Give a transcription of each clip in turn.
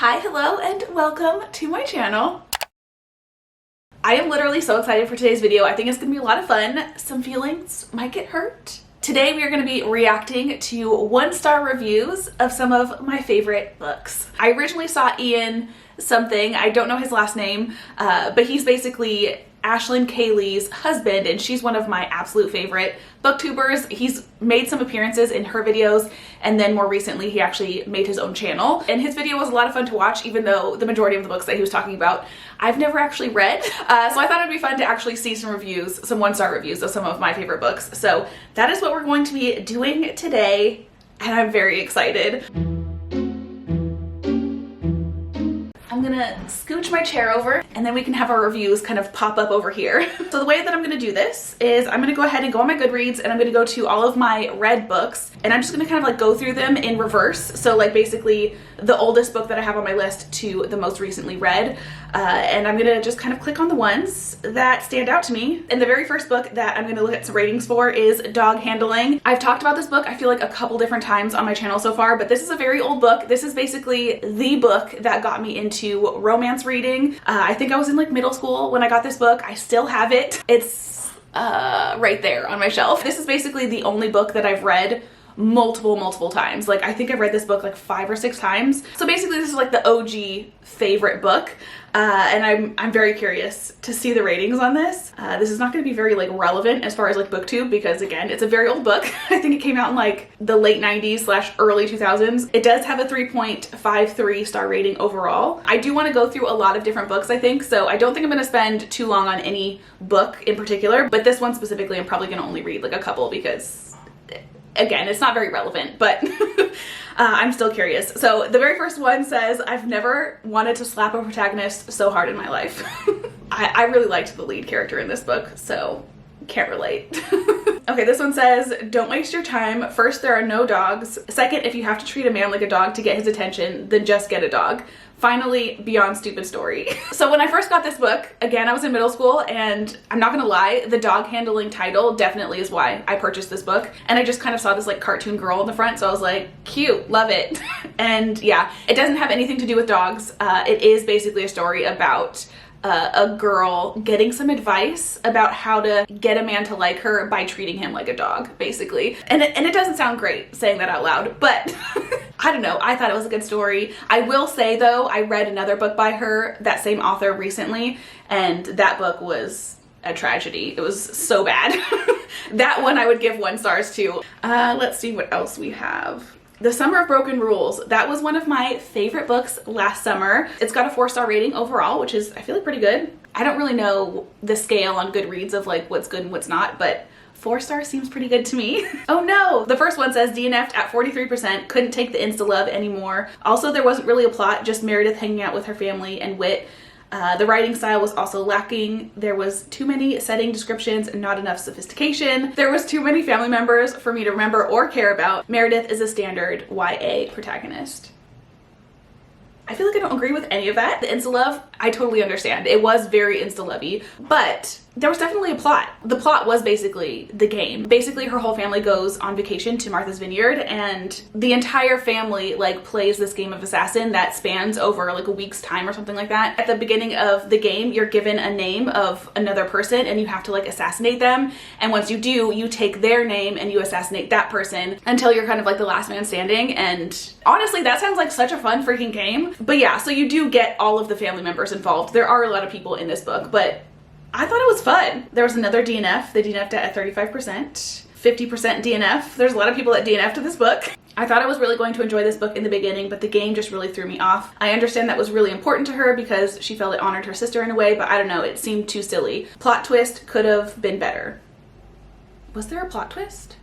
Hi, hello, and welcome to my channel. I am literally so excited for today's video. I think it's gonna be a lot of fun. Some feelings might get hurt. Today we are going to be reacting to 1-star reviews of some of my favorite books. I originally saw Ian something, I don't know his last name, but he's basically Ashlyn Kaylee's husband, and she's one of my absolute favorite booktubers. He's made some appearances in her videos, and then more recently he actually made his own channel, and his video was a lot of fun to watch, even though the majority of the books that he was talking about I've never actually read. So I thought it'd be fun to actually see some reviews, some 1-star reviews of some of my favorite books. So that is what we're going to be doing today, and I'm very excited. I'm gonna scooch my chair over and then we can have our reviews kind of pop up over here. So the way that I'm gonna do this is I'm gonna go ahead and go on my Goodreads and I'm gonna go to all of my read books and I'm just gonna kind of like go through them in reverse. So like basically the oldest book that I have on my list to the most recently read. And I'm gonna just kind of click on the ones that stand out to me. And the very first book that I'm gonna look at some ratings for is Dog Handling. I've talked about this book I feel like a couple different times on my channel so far, but this is a very old book. This is basically the book that got me into romance reading. I think I was in like middle school when I got this book. I still have it. It's right there on my shelf. This is basically the only book that I've read multiple times. Like I think I've read this book like 5 or 6 times. So basically this is like the OG favorite book. And I'm very curious to see the ratings on this. This is not going to be very like relevant as far as like booktube because again, it's a very old book. I think it came out in like the late 90s / early 2000s. It does have a 3.53 star rating overall. I do want to go through a lot of different books, I think, so I don't think I'm going to spend too long on any book in particular, but this one specifically I'm probably going to only read like a couple because again, it's not very relevant, but I'm still curious. So the very first one says, I've never wanted to slap a protagonist so hard in my life. I really liked the lead character in this book, so can't relate. Okay, this one says, don't waste your time. First, there are no dogs. Second, if you have to treat a man like a dog to get his attention, then just get a dog. Finally, beyond stupid story. So when I first got this book, again, I was in middle school, and I'm not gonna lie, the dog handling title definitely is why I purchased this book. And I just kind of saw this like cartoon girl in the front, so I was like, cute, love it. And yeah, it doesn't have anything to do with dogs. It is basically a story about a girl getting some advice about how to get a man to like her by treating him like a dog, basically. And it doesn't sound great saying that out loud, but I don't know, I thought it was a good story. I will say though, I read another book by her, that same author, recently, and that book was a tragedy. It was so bad. That one I would give 1 star to. Let's see what else we have. The Summer of Broken Rules. That was one of my favorite books last summer. It's got a 4-star rating overall, which is, I feel like, pretty good. I don't really know the scale on Goodreads of like what's good and what's not, but 4 stars seems pretty good to me. Oh no! The first one says DNF'd at 43%, couldn't take the insta-love anymore. Also, there wasn't really a plot, just Meredith hanging out with her family and wit. The writing style was also lacking. There was too many setting descriptions and not enough sophistication. There was too many family members for me to remember or care about. Meredith is a standard YA protagonist. I feel like I don't agree with any of that. The insta-love, I totally understand. It was very insta-lovey, but there was definitely a plot. The plot was basically the game. Basically, her whole family goes on vacation to Martha's Vineyard, and the entire family like plays this game of assassin that spans over like a week's time or something like that. At the beginning of the game, you're given a name of another person and you have to like assassinate them. And once you do, you take their name and you assassinate that person until you're kind of like the last man standing. And honestly, that sounds like such a fun freaking game. But yeah, so you do get all of the family members involved. There are a lot of people in this book, but I thought it was fun. There was another DNF. They DNF'd at 35%, 50% DNF. There's a lot of people that DNF'd to this book. I thought I was really going to enjoy this book in the beginning, but the game just really threw me off. I understand that was really important to her because she felt it honored her sister in a way, but I don't know, it seemed too silly. Plot twist could have been better. Was there a plot twist?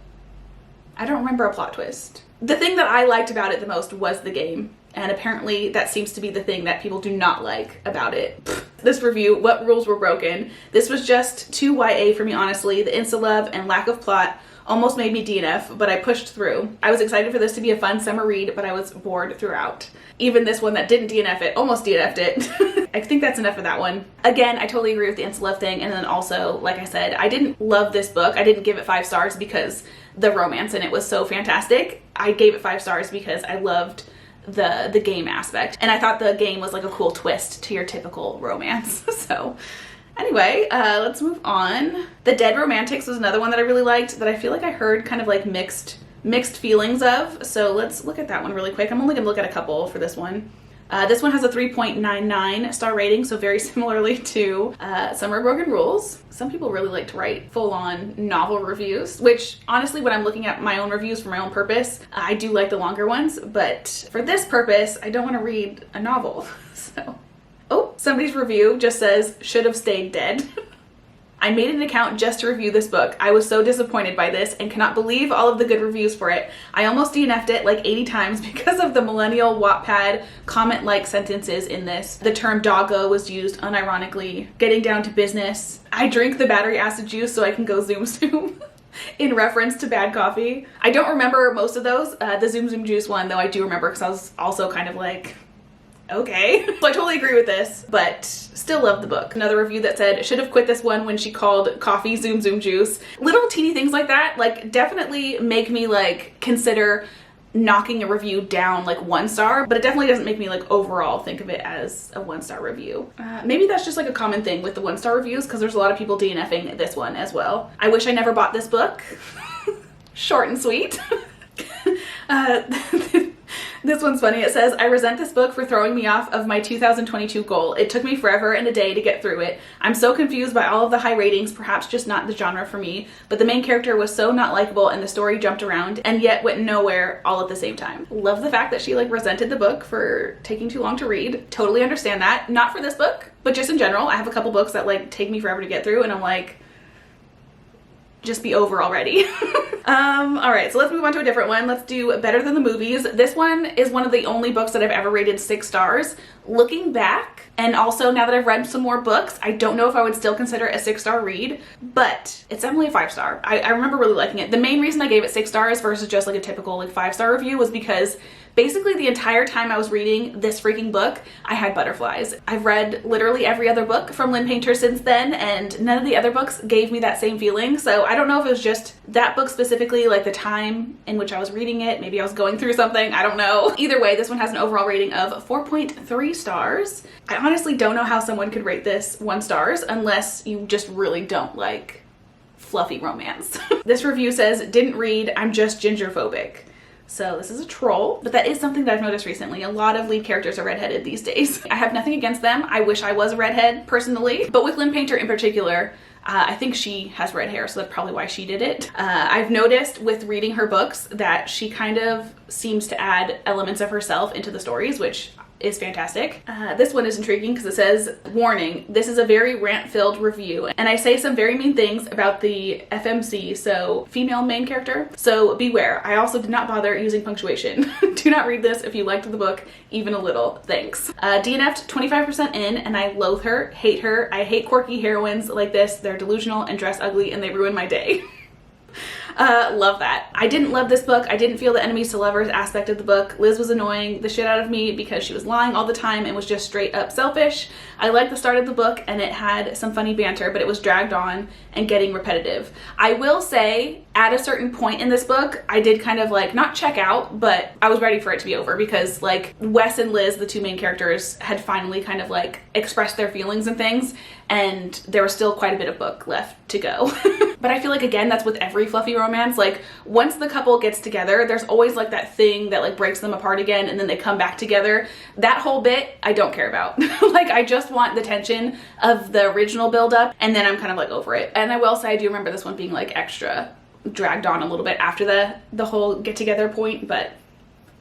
I don't remember a plot twist. The thing that I liked about it the most was the game. And apparently that seems to be the thing that people do not like about it. This review, what rules were broken? This was just too YA for me, honestly. The insta-love and lack of plot almost made me DNF, but I pushed through. I was excited for this to be a fun summer read, but I was bored throughout. Even this one that didn't DNF it, almost DNF'd it. I think that's enough of that one. Again, I totally agree with the insta-love thing, and then also, like I said, I didn't love this book. I didn't give it 5 stars because the romance in it was so fantastic. I gave it 5 stars because I loved the game aspect. And I thought the game was like a cool twist to your typical romance. So anyway, let's move on. The Dead Romantics was another one that I really liked that I feel like I heard kind of like mixed feelings of. So let's look at that one really quick. I'm only gonna look at a couple for this one. This one has a 3.99 star rating, so very similarly to Summer Broken Rules. Some people really like to write full-on novel reviews, which honestly, when I'm looking at my own reviews for my own purpose, I do like the longer ones, but for this purpose, I don't want to read a novel. So, oh, somebody's review just says, should have stayed dead. I made an account just to review this book. I was so disappointed by this and cannot believe all of the good reviews for it. I almost DNF'd it like 80 times because of the millennial Wattpad comment-like sentences in this. The term doggo was used unironically. Getting down to business. I drink the battery acid juice so I can go zoom zoom. In reference to bad coffee. I don't remember most of those. The zoom zoom juice one though I do remember because I was also kind of like, okay. So I totally agree with this, but still love the book. Another review that said, should have quit this one when she called coffee zoom zoom juice. Little teeny things like that, like definitely make me like consider knocking a review down like 1 star, but it definitely doesn't make me like overall think of it as a 1-star review. Maybe that's just like a common thing with the 1-star reviews because there's a lot of people DNFing this one as well. I wish I never bought this book. Short and sweet. This one's funny. It says, I resent this book for throwing me off of my 2022 goal. It took me forever and a day to get through it. I'm so confused by all of the high ratings, perhaps just not the genre for me, but the main character was so not likable and the story jumped around and yet went nowhere all at the same time. Love the fact that she like resented the book for taking too long to read. Totally understand that. Not for this book, but just in general. I have a couple books that like take me forever to get through and I'm like, just be over already. All right, so let's move on to a different one. Let's do Better Than the Movies. This one is one of the only books that I've ever rated 6 stars. Looking back, and also now that I've read some more books, I don't know if I would still consider it a 6-star read, but it's definitely a 5-star. I remember really liking it. The main reason I gave it 6 stars versus just like a typical like 5-star review was because basically the entire time I was reading this freaking book, I had butterflies. I've read literally every other book from Lynn Painter since then, and none of the other books gave me that same feeling. So I don't know if it was just that book specifically, like the time in which I was reading it. Maybe I was going through something, I don't know. Either way, this one has an overall rating of 4.3 stars. I honestly don't know how someone could rate this 1 stars unless you just really don't like fluffy romance. This review says, didn't read, I'm just gingerphobic. So this is a troll, but that is something that I've noticed recently. A lot of lead characters are redheaded these days. I have nothing against them. I wish I was a redhead personally, but with Lynn Painter in particular, I think she has red hair, so that's probably why she did it. I've noticed with reading her books that she kind of seems to add elements of herself into the stories, which is fantastic. This one is intriguing because it says, warning, this is a very rant-filled review, and I say some very mean things about the FMC, so female main character, so beware. I also did not bother using punctuation. Do not read this if you liked the book even a little. Thanks. DNF'd 25% in, and I loathe her, hate her. I hate quirky heroines like this. They're delusional and dress ugly, and they ruin my day. Love that. I didn't love this book. I didn't feel the enemies to lovers aspect of the book. Liz was annoying the shit out of me because she was lying all the time and was just straight up selfish. I liked the start of the book and it had some funny banter, but it was dragged on and getting repetitive. I will say at a certain point in this book, I did kind of like not check out, but I was ready for it to be over because like Wes and Liz, the two main characters, had finally kind of like expressed their feelings and things, and there was still quite a bit of book left to go. But I feel like, again, that's with every fluffy romance. Like once the couple gets together, there's always like that thing that like breaks them apart again and then they come back together. That whole bit, I don't care about. Like I just want the tension of the original buildup and then I'm kind of like over it. And I will say I do remember this one being like extra dragged on a little bit after the whole get together point, but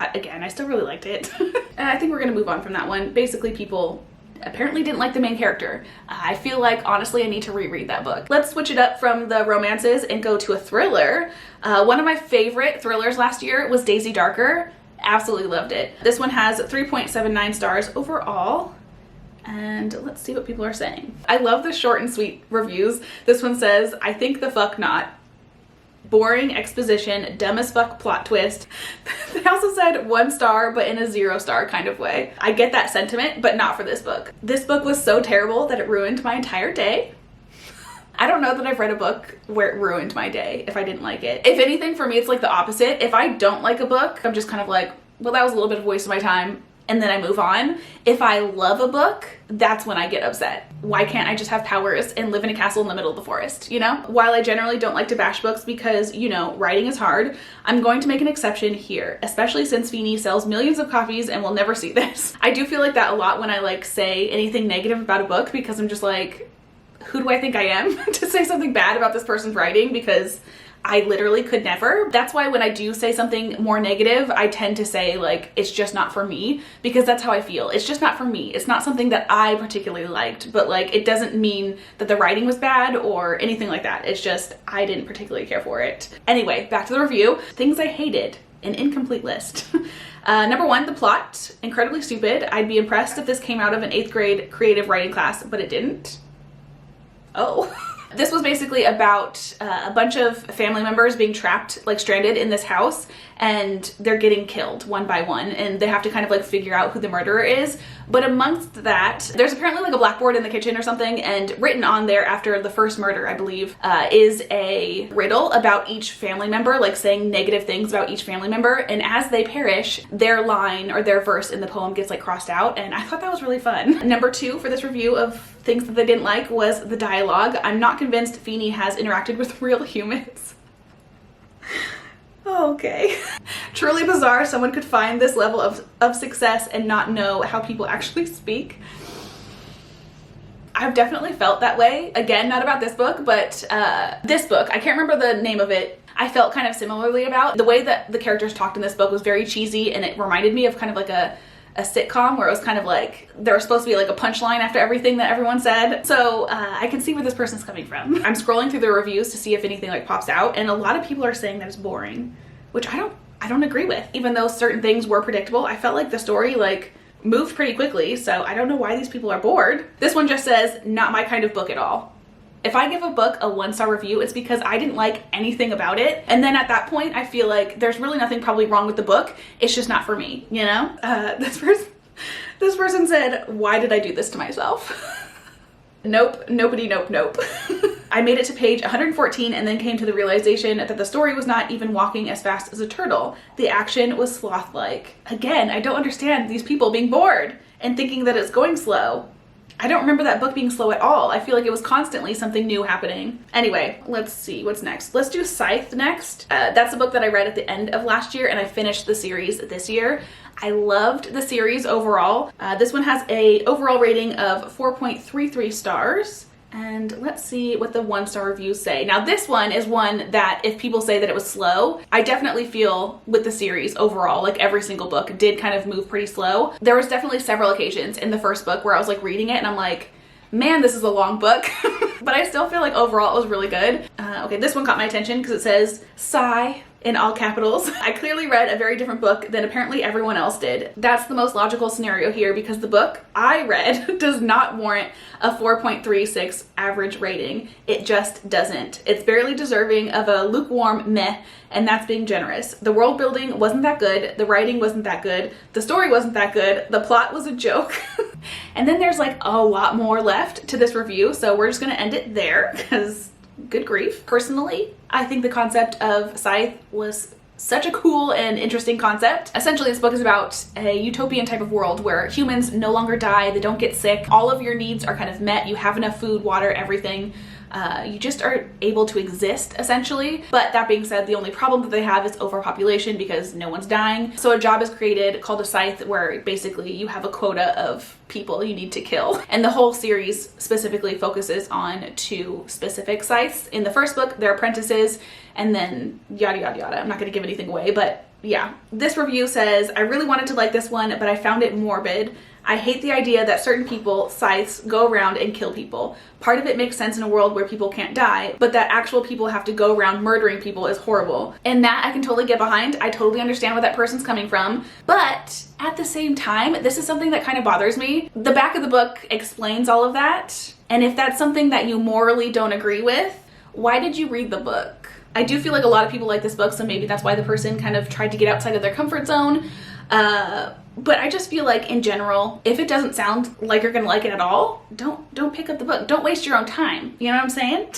again, I still really liked it. And I think we're gonna move on from that one. Basically, people apparently didn't like the main character. I feel like honestly I need to reread that book. Let's switch it up from the romances and go to a thriller. One of my favorite thrillers last year was Daisy Darker. Absolutely loved it. This one has 3.79 stars overall. And let's see what people are saying. I love the short and sweet reviews. This one says, I think the fuck not. Boring exposition, dumb as fuck plot twist. They also said 1 star, but in a 0 star kind of way. I get that sentiment, but not for this book. This book was so terrible that it ruined my entire day. I don't know that I've read a book where it ruined my day if I didn't like it. If anything, for me, it's like the opposite. If I don't like a book, I'm just kind of like, well, that was a little bit of a waste of my time, and then I move on. If I love a book, that's when I get upset. Why can't I just have powers and live in a castle in the middle of the forest, you know? While I generally don't like to bash books because, you know, writing is hard, I'm going to make an exception here, especially since Feeney sells millions of copies and will never see this. I do feel like that a lot when I like say anything negative about a book, because I'm just like, who do I think I am to say something bad about this person's writing? Because I literally could never. That's why when I do say something more negative, I tend to say like, it's just not for me, because that's how I feel. It's just not for me. It's not something that I particularly liked, but like, it doesn't mean that the writing was bad or anything like that. It's just, I didn't particularly care for it. Anyway, back to the review. Things I hated, an incomplete list. Number 1, the plot, incredibly stupid. I'd be impressed if this came out of an 8th grade creative writing class, but it didn't. Oh. This was basically about a bunch of family members being trapped, like stranded in this house, and they're getting killed one by one, and they have to kind of like figure out who the murderer is. But amongst that, there's apparently like a blackboard in the kitchen or something, and written on there after the first murder, I believe, is a riddle about each family member, like saying negative things about each family member, and as they perish, their line or their verse in the poem gets like crossed out, and I thought that was really fun. Number 2 for this review of things that they didn't like was the dialogue. I'm not convinced Feeney has interacted with real humans. Okay. Truly bizarre someone could find this level of success and not know how people actually speak. I've definitely felt that way. Again, not about this book, but this book, I can't remember the name of it, I felt kind of similarly about. The way that the characters talked in this book was very cheesy, and it reminded me of kind of like a sitcom where it was kind of like there was supposed to be like a punchline after everything that everyone said. So I can see where this person's coming from. I'm scrolling through the reviews to see if anything like pops out, and a lot of people are saying that it's boring, which I don't agree with. Even though certain things were predictable, I felt like the story like moved pretty quickly, so I don't know why these people are bored. This one just says, not my kind of book at all. If I give a book a 1-star review, it's because I didn't like anything about it. And then at that point, I feel like there's really nothing probably wrong with the book. It's just not for me, you know? This person said, why did I do this to myself? Nope, nobody, nope, nope. I made it to page 114 and then came to the realization that the story was not even walking as fast as a turtle. The action was sloth-like. Again, I don't understand these people being bored and thinking that it's going slow. I don't remember that book being slow at all. I feel like it was constantly something new happening. Anyway, let's see what's next. Let's do Scythe next. That's a book that I read at the end of last year, and I finished the series this year. I loved the series overall. This one has a overall rating of 4.33 stars. And let's see what the 1-star reviews say. Now this one is one that if people say that it was slow, I definitely feel with the series overall, like every single book did kind of move pretty slow. There was definitely several occasions in the first book where I was like reading it and I'm like, man, this is a long book. But I still feel like overall it was really good. Okay, this one caught my attention because it says sigh in all capitals. I clearly read a very different book than apparently everyone else did. That's the most logical scenario here because the book I read does not warrant a 4.36 average rating. It just doesn't. It's barely deserving of a lukewarm meh, and that's being generous. The world building wasn't that good, the writing wasn't that good, the story wasn't that good, the plot was a joke. And then there's like a lot more left to this review, so we're just gonna end it there because good grief. Personally, I think the concept of Scythe was such a cool and interesting concept. Essentially, this book is about a utopian type of world where humans no longer die, they don't get sick, all of your needs are kind of met, you have enough food, water, everything. You just are able to exist, essentially. But that being said, the only problem that they have is overpopulation because no one's dying. So a job is created called a scythe where basically you have a quota of people you need to kill. And the whole series specifically focuses on 2 specific scythes. In the first book, they're apprentices, and then yada, yada, yada. I'm not gonna give anything away, but yeah. This review says, I really wanted to like this one, but I found it morbid. I hate the idea that certain people, scythes, go around and kill people. Part of it makes sense in a world where people can't die, but that actual people have to go around murdering people is horrible. And that I can totally get behind. I totally understand where that person's coming from. But at the same time, this is something that kind of bothers me. The back of the book explains all of that. And if that's something that you morally don't agree with, why did you read the book? I do feel like a lot of people like this book, so maybe that's why the person kind of tried to get outside of their comfort zone. But I just feel like in general, if it doesn't sound like you're gonna like it at all, don't pick up the book. Don't waste your own time. You know what I'm saying?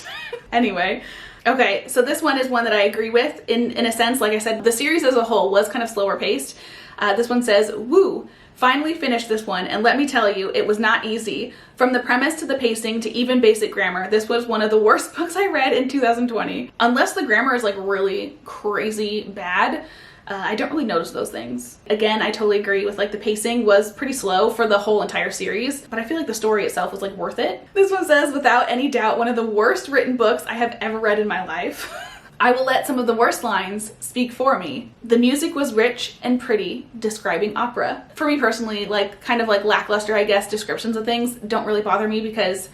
Anyway. Okay, so this one is one that I agree with in a sense. Like I said, the series as a whole was kind of slower paced. This one says, woo, finally finished this one, and let me tell you, it was not easy. From the premise to the pacing to even basic grammar, this was one of the worst books I read in 2020. Unless the grammar is like really crazy bad, I don't really notice those things. Again, I totally agree with like the pacing was pretty slow for the whole entire series, but I feel like the story itself was like worth it. This one says, without any doubt, one of the worst written books I have ever read in my life. I will let some of the worst lines speak for me. The music was rich and pretty, describing opera. For me personally, like kind of like lackluster, I guess, descriptions of things don't really bother me because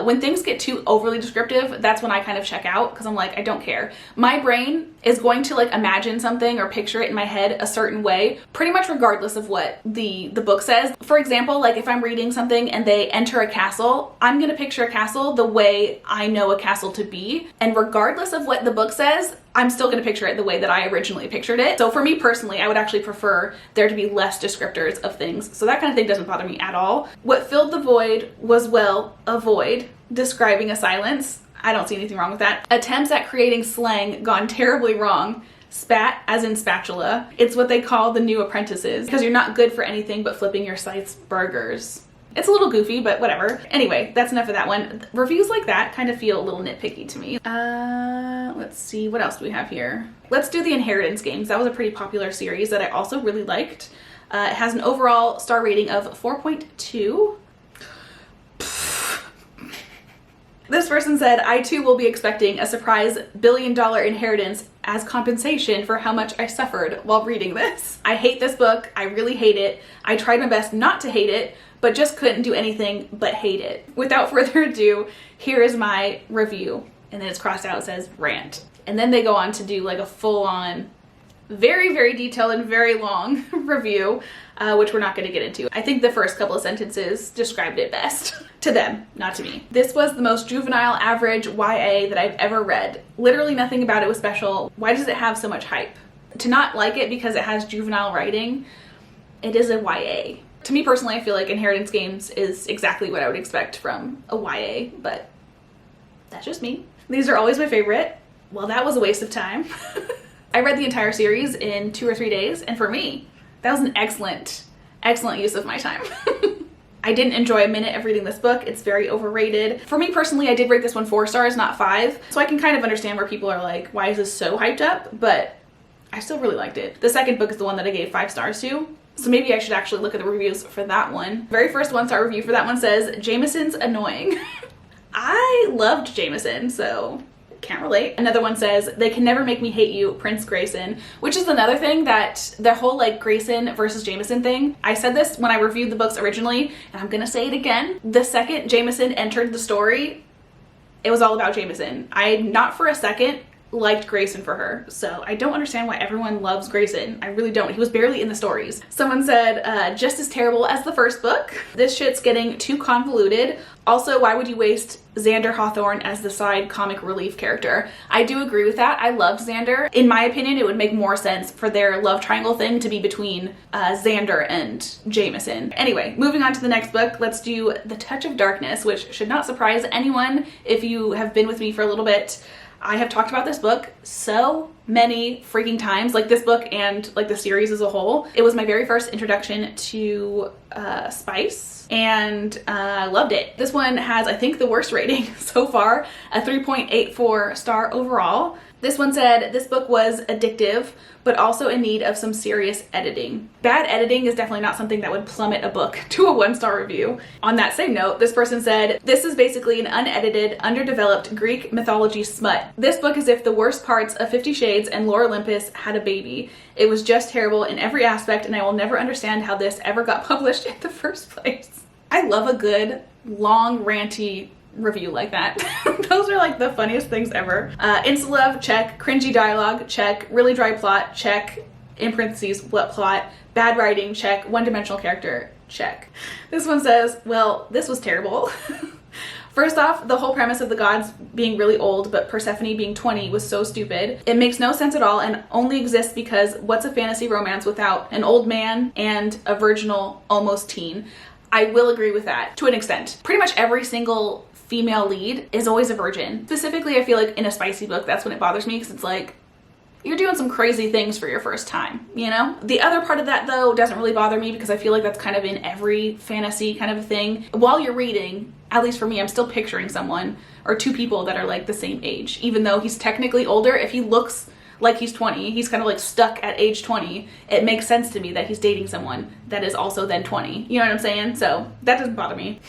when things get too overly descriptive, that's when I kind of check out because I'm like, I don't care. My brain is going to like imagine something or picture it in my head a certain way, pretty much regardless of what the book says. For example, like if I'm reading something and they enter a castle, I'm gonna picture a castle the way I know a castle to be. And regardless of what the book says, I'm still gonna picture it the way that I originally pictured it. So for me personally, I would actually prefer there to be less descriptors of things. So that kind of thing doesn't bother me at all. What filled the void was, well, a void, describing a silence. I don't see anything wrong with that. Attempts at creating slang gone terribly wrong. Spat, as in spatula. It's what they call the new apprentices because you're not good for anything but flipping your scythe's burgers. It's a little goofy, but whatever. Anyway, that's enough of that one. Reviews like that kind of feel a little nitpicky to me. Let's see, what else do we have here? Let's do the Inheritance Games. That was a pretty popular series that I also really liked. It has an overall star rating of 4.2. This person said, I too will be expecting a surprise billion-dollar inheritance as compensation for how much I suffered while reading this. I hate this book. I really hate it. I tried my best not to hate it, but just couldn't do anything but hate it. Without further ado, here is my review. And then it's crossed out, it says rant. And then they go on to do like a full-on, very, very detailed and very long review, which we're not going to get into. I think the first couple of sentences described it best. To them, not to me. This was the most juvenile, average YA that I've ever read. Literally nothing about it was special. Why does it have so much hype? To not like it because it has juvenile writing, it is a YA. To me personally, I feel like Inheritance Games is exactly what I would expect from a YA, but that's just me. These are always my favorite. Well, that was a waste of time. I read the entire series in 2 or 3 days, and for me, that was an excellent, excellent use of my time. I didn't enjoy a minute of reading this book. It's very overrated. For me personally, I did rate this one 4 stars, not 5. So I can kind of understand where people are like, why is this so hyped up? But I still really liked it. The second book is the one that I gave 5 stars to. So maybe I should actually look at the reviews for that one. Very first 1-star review for that one says, Jameson's annoying. I loved Jameson, so can't relate. Another one says, they can never make me hate you, Prince Grayson, which is another thing that the whole like Grayson versus Jameson thing. I said this when I reviewed the books originally, and I'm gonna say it again. The second Jameson entered the story, it was all about Jameson. I, not for a second, liked Grayson for her. So I don't understand why everyone loves Grayson. I really don't. He was barely in the stories. Someone said, just as terrible as the first book. This shit's getting too convoluted. Also, why would you waste Xander Hawthorne as the side comic relief character? I do agree with that. I loved Xander. In my opinion, it would make more sense for their love triangle thing to be between Xander and Jameson. Anyway, moving on to the next book, let's do The Touch of Darkness, which should not surprise anyone if you have been with me for a little bit. I have talked about this book so many freaking times, like this book and like the series as a whole. It was my very first introduction to spice, and I loved it. This one has, I think, the worst rating so far, a 3.84 star overall. This one said, this book was addictive, but also in need of some serious editing. Bad editing is definitely not something that would plummet a book to a 1-star review. On that same note, this person said, this is basically an unedited, underdeveloped Greek mythology smut. This book is if the worst parts of 50 Shades and Lore Olympus had a baby. It was just terrible in every aspect, and I will never understand how this ever got published in the first place. I love a good, long, ranty review like that. Those are like the funniest things ever. Insta-love, check. Cringy dialogue, check. Really dry plot, check. In parentheses, what plot? Bad writing, check. One-dimensional character, check. This one says, well, this was terrible. First off, the whole premise of the gods being really old but Persephone being 20 was so stupid. It makes no sense at all and only exists because what's a fantasy romance without an old man and a virginal almost teen? I will agree with that to an extent. Pretty much every single female lead is always a virgin. Specifically, I feel like in a spicy book, that's when it bothers me because it's like, you're doing some crazy things for your first time, you know? The other part of that though doesn't really bother me because I feel like that's kind of in every fantasy kind of a thing. While you're reading, at least for me, I'm still picturing someone or two people that are like the same age, even though he's technically older. If he looks like he's 20, he's kind of like stuck at age 20. It makes sense to me that he's dating someone that is also then 20. You know what I'm saying? So that doesn't bother me.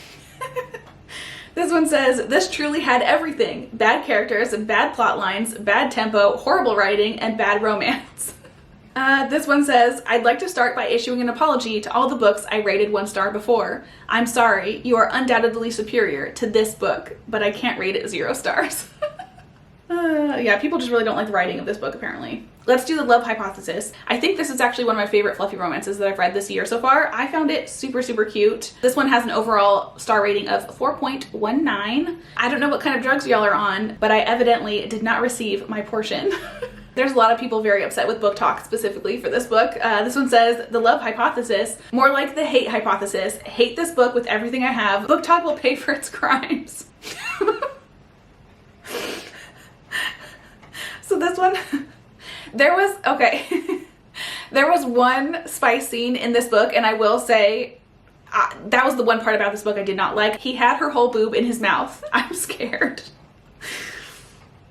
This one says, this truly had everything. Bad characters, bad plot lines, bad tempo, horrible writing, and bad romance. This one says, I'd like to start by issuing an apology to all the books I rated 1 star before. I'm sorry, you are undoubtedly superior to this book, but I can't rate it 0 stars. Yeah, people just really don't like the writing of this book, apparently. Let's do the love hypothesis. I think this is actually one of my favorite fluffy romances that I've read this year so far. I found it super, super cute. This one has an overall star rating of 4.19. I don't know what kind of drugs y'all are on, but I evidently did not receive my portion. There's a lot of people very upset with Book Talk specifically for this book. This one says, the love hypothesis, more like the hate hypothesis. Hate this book with everything I have. Book Talk will pay for its crimes. So this one, there was one spice scene in this book, and I will say that was the one part about this book I did not like. He had her whole boob in his mouth. I'm scared.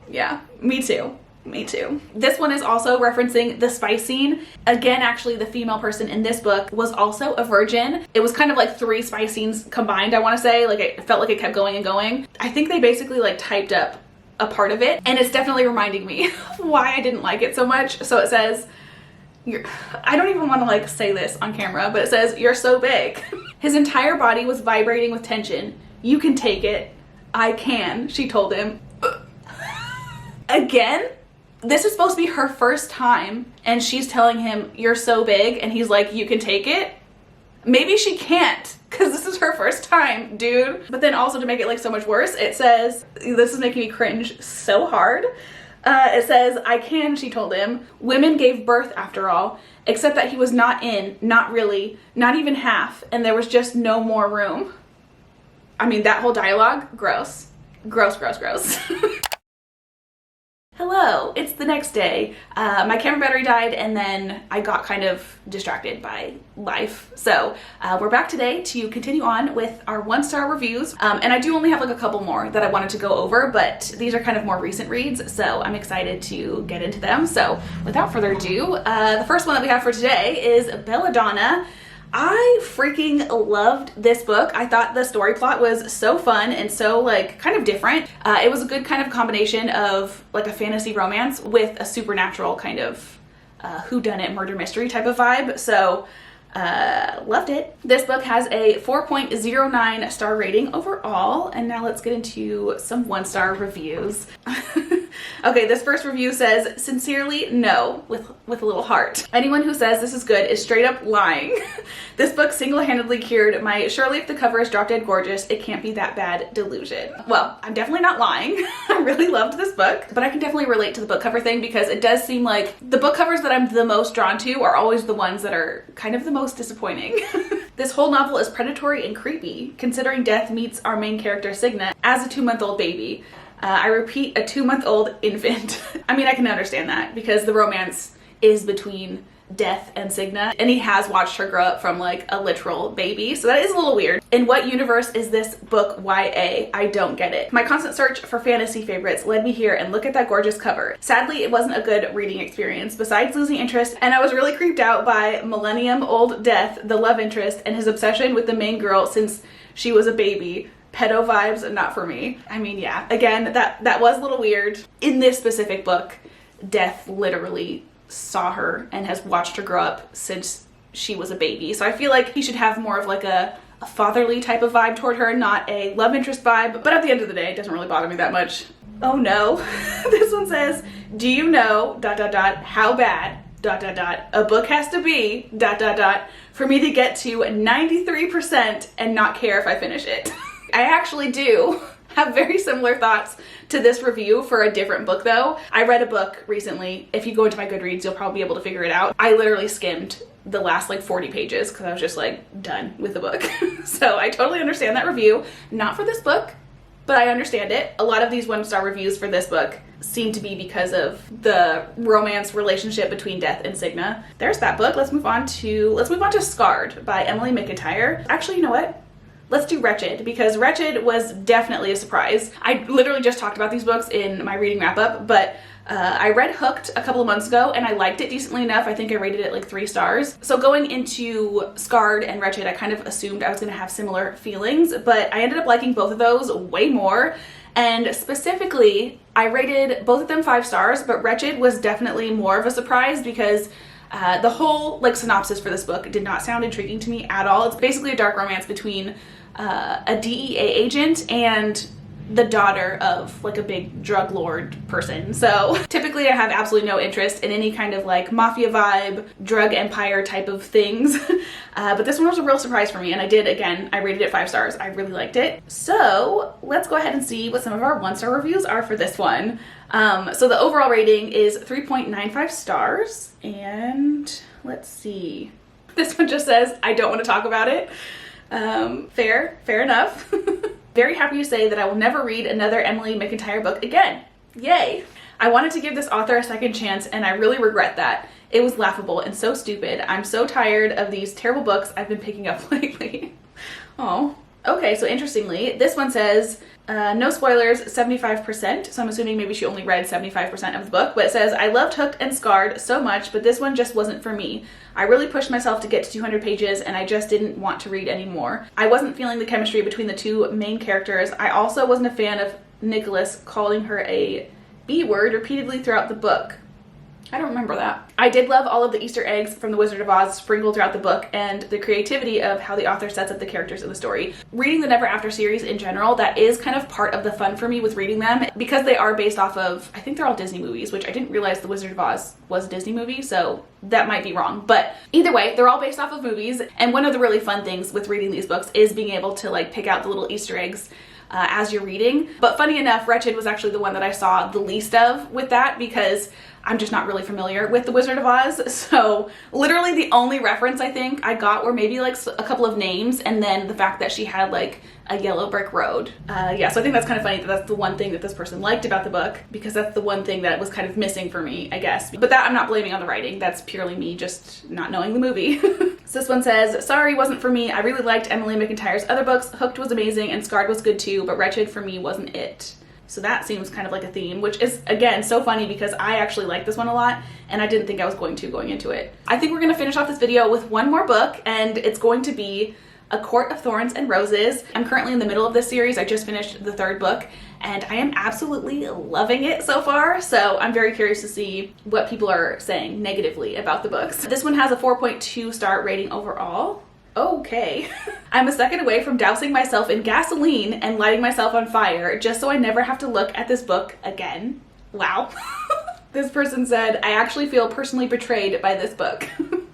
Yeah, me too. Me too. This one is also referencing the spice scene. Again, actually, the female person in this book was also a virgin. It was kind of like 3 spice scenes combined, I want to say. Like, it felt like it kept going and going. I think they basically like typed up a part of it, and it's definitely reminding me of why I didn't like it so much. So it says, I don't even want to like say this on camera, but it says, you're so big. His entire body was vibrating with tension. You can take it. I can, she told him. Again? This is supposed to be her first time, and she's telling him, you're so big, and he's like, you can take it? Maybe she can't, because this is her first time, dude. But then also to make it like so much worse, it says, this is making me cringe so hard. It says, I can, she told him. Women gave birth after all, except that he was not in, not really, not even half, and there was just no more room. I mean, that whole dialogue, gross. Gross, gross, gross. Hello, it's the next day. My camera battery died, and then I got kind of distracted by life. So we're back today to continue on with our 1-star reviews. And I do only have like a couple more that I wanted to go over, but these are kind of more recent reads, so I'm excited to get into them. So without further ado, the first one that we have for today is Belladonna. I freaking loved this book. I thought the story plot was so fun and so like kind of different. It was a good kind of combination of like a fantasy romance with a supernatural kind of whodunit murder mystery type of vibe. So loved it. This book has a 4.09 star rating overall, and now let's get into some 1-star reviews. Okay, this first review says, sincerely, no, with a little heart. Anyone who says this is good is straight up lying. This book single-handedly cured my surely if the cover is drop dead gorgeous, it can't be that bad delusion. Well, I'm definitely not lying. I really loved this book, but I can definitely relate to the book cover thing because it does seem like the book covers that I'm the most drawn to are always the ones that are kind of the most disappointing. This whole novel is predatory and creepy, considering Death meets our main character Signa as a 2-month-old baby. I repeat, a 2-month-old infant. I mean, I can understand that because the romance is between Death and Signa, and he has watched her grow up from like a literal baby, so that is a little weird. In what universe is this book YA? I don't get it. My constant search for fantasy favorites led me here, and look at that gorgeous cover. Sadly, it wasn't a good reading experience, besides losing interest, and I was really creeped out by millennium-old Death, the love interest, and his obsession with the main girl since she was a baby. Pedo vibes, not for me. I mean, yeah, again, that was a little weird. In this specific book, Death literally saw her and has watched her grow up since she was a baby. So I feel like he should have more of like a fatherly type of vibe toward her, not a love interest vibe. But at the end of the day, it doesn't really bother me that much. Oh no. This one says, do you know, ... how bad, ... a book has to be, ... for me to get to 93% and not care if I finish it. I actually do have very similar thoughts to this review for a different book though. I read a book recently. If you go into my Goodreads, you'll probably be able to figure it out. I literally skimmed the last like 40 pages because I was just like done with the book. So I totally understand that review. Not for this book. but I understand it. A lot of these 1-star reviews for this book seem to be because of the romance relationship between Death and Cigna. There's that book. Let's move on to Scarred by Emily McIntyre. Actually, you know what? Let's do Wretched, because Wretched was definitely a surprise. I literally just talked about these books in my reading wrap-up, but I read Hooked a couple of months ago and I liked it decently enough. I think I rated it like 3 stars. So going into Scarred and Wretched, I kind of assumed I was going to have similar feelings, but I ended up liking both of those way more. And specifically, I rated both of them 5 stars, but Wretched was definitely more of a surprise because the whole like synopsis for this book did not sound intriguing to me at all. It's basically a dark romance between a DEA agent and the daughter of like a big drug lord person. So typically I have absolutely no interest in any kind of like mafia vibe, drug empire type of things. But this one was a real surprise for me, and I rated it 5 stars. I really liked it. So let's go ahead and see what some of our 1-star reviews are for this one. So the overall rating is 3.95 stars, and let's see. This one just says, I don't want to talk about it. Fair enough. Very happy to say that I will never read another Emily McIntyre book again. Yay! I wanted to give this author a second chance, and I really regret that. It was laughable and so stupid. I'm so tired of these terrible books I've been picking up lately. Oh. Okay, so interestingly, this one says, no spoilers, 75%, so I'm assuming maybe she only read 75% of the book, but it says, I loved Hooked and Scarred so much, but this one just wasn't for me. I really pushed myself to get to 200 pages, and I just didn't want to read anymore. I wasn't feeling the chemistry between the 2 main characters. I also wasn't a fan of Nicholas calling her a B word repeatedly throughout the book. I don't remember that. I did love all of the Easter eggs from The Wizard of Oz sprinkled throughout the book, and the creativity of how the author sets up the characters in the story. Reading the Never After series in general, that is kind of part of the fun for me with reading them, because they are based off of, I think they're all Disney movies, which I didn't realize The Wizard of Oz was a Disney movie, so that might be wrong. But either way, they're all based off of movies, and one of the really fun things with reading these books is being able to like pick out the little Easter eggs as you're reading. But funny enough, Wretched was actually the one that I saw the least of with that, because I'm just not really familiar with The Wizard of Oz. So literally the only reference I think I got were maybe like a couple of names, and then the fact that she had like a yellow brick road. Yeah, so I think that's kind of funny that that's the one thing that this person liked about the book, because that's the one thing that was kind of missing for me, I guess. But that I'm not blaming on the writing. That's purely me just not knowing the movie. So this one says, sorry, wasn't for me. I really liked Emily McIntyre's other books. Hooked was amazing and Scarred was good too, but Wretched for me wasn't it. So that seems kind of like a theme, which is, again, so funny because I actually like this one a lot and I didn't think I was going into it. I think we're going to finish off this video with one more book, and it's going to be A Court of Thorns and Roses. I'm currently in the middle of this series. I just finished the 3rd book and I am absolutely loving it so far. So I'm very curious to see what people are saying negatively about the books. This one has a 4.2 star rating overall. Okay. I'm a second away from dousing myself in gasoline and lighting myself on fire just so I never have to look at this book again. Wow. This person said, I actually feel personally betrayed by this book.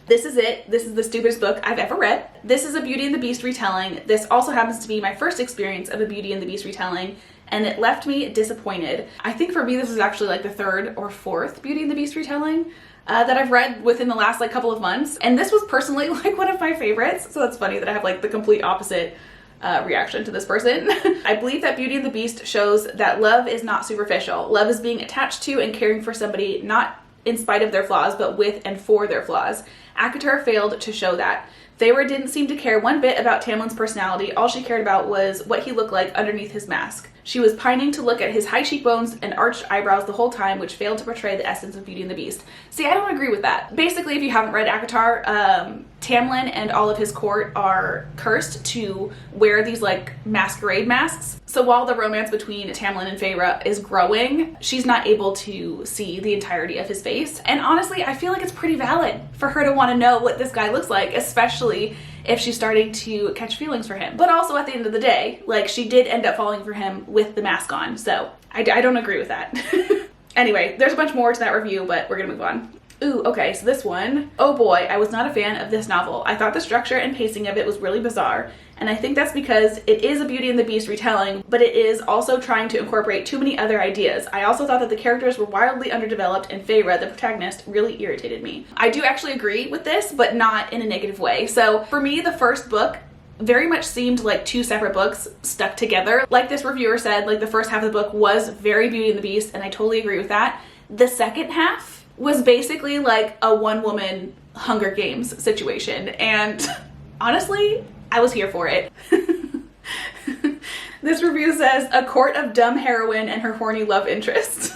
This is it. This is the stupidest book I've ever read. This is a Beauty and the Beast retelling. This also happens to be my first experience of a Beauty and the Beast retelling, and it left me disappointed. I think for me this is actually like the 3rd or 4th Beauty and the Beast retelling that I've read within the last like couple of months, and this was personally like one of my favorites. So that's funny that I have like the complete opposite reaction to this person. I believe that Beauty and the Beast shows that love is not superficial. Love is being attached to and caring for somebody not in spite of their flaws, but with and for their flaws. Acotar failed to show that. Feyre didn't seem to care one bit about Tamlin's personality. All she cared about was what he looked like underneath his mask. She was pining to look at his high cheekbones and arched eyebrows the whole time, which failed to portray the essence of Beauty and the Beast. See, I don't agree with that. Basically, if you haven't read Acotar, Tamlin and all of his court are cursed to wear these like masquerade masks. So while the romance between Tamlin and Feyre is growing, she's not able to see the entirety of his face. And honestly, I feel like it's pretty valid for her to want to know what this guy looks like, especially if she's starting to catch feelings for him. But also at the end of the day, like, she did end up falling for him with the mask on. So I don't agree with that. Anyway, there's a bunch more to that review, but we're gonna move on. Ooh, okay, so this one. Oh boy, I was not a fan of this novel. I thought the structure and pacing of it was really bizarre, and I think that's because it is a Beauty and the Beast retelling, but it is also trying to incorporate too many other ideas. I also thought that the characters were wildly underdeveloped, and Feyre, the protagonist, really irritated me. I do actually agree with this, but not in a negative way. So for me, the first book very much seemed like two separate books stuck together. Like this reviewer said, like the first half of the book was very Beauty and the Beast, and I totally agree with that. The second half was basically like a one-woman Hunger Games situation, and honestly, I was here for it. This review says, a court of dumb heroine and her horny love interest.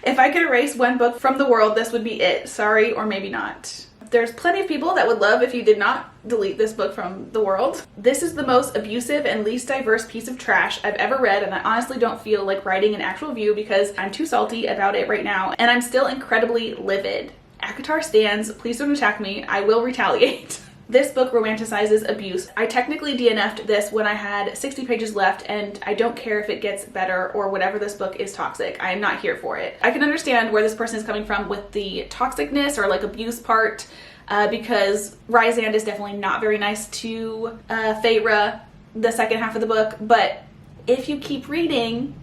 If I could erase one book from the world, this would be it. Sorry, or maybe not. There's plenty of people that would love if you did not delete this book from the world. This is the most abusive and least diverse piece of trash I've ever read, and I honestly don't feel like writing an actual review because I'm too salty about it right now, and I'm still incredibly livid. Acotar stands, please don't attack me, I will retaliate. This book romanticizes abuse. I technically DNF'd this when I had 60 pages left, and I don't care if it gets better or whatever. This book is toxic. I am not here for it. I can understand where this person is coming from with the toxicness or like abuse part, because Rysand is definitely not very nice to Feyre, the second half of the book, but if you keep reading,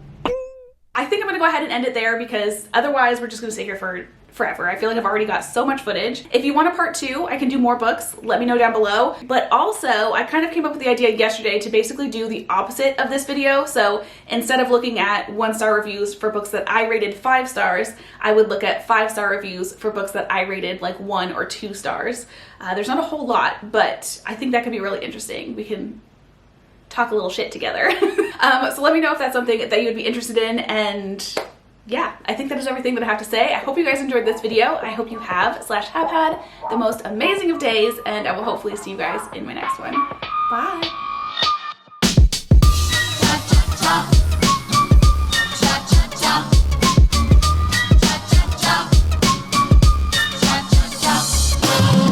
I think I'm gonna go ahead and end it there because otherwise we're just gonna sit here for forever. I feel like I've already got so much footage. If you want a part 2, I can do more books. Let me know down below. But also, I kind of came up with the idea yesterday to basically do the opposite of this video. So instead of looking at 1-star reviews for books that I rated 5 stars, I would look at 5-star reviews for books that I rated like 1 or 2 stars. There's not a whole lot, but I think that could be really interesting. We can talk a little shit together. So let me know if that's something that you would be interested in, and yeah, I think that is everything that I have to say. I hope you guys enjoyed this video. I hope you have / have had the most amazing of days, and I will hopefully see you guys in my next one. Bye!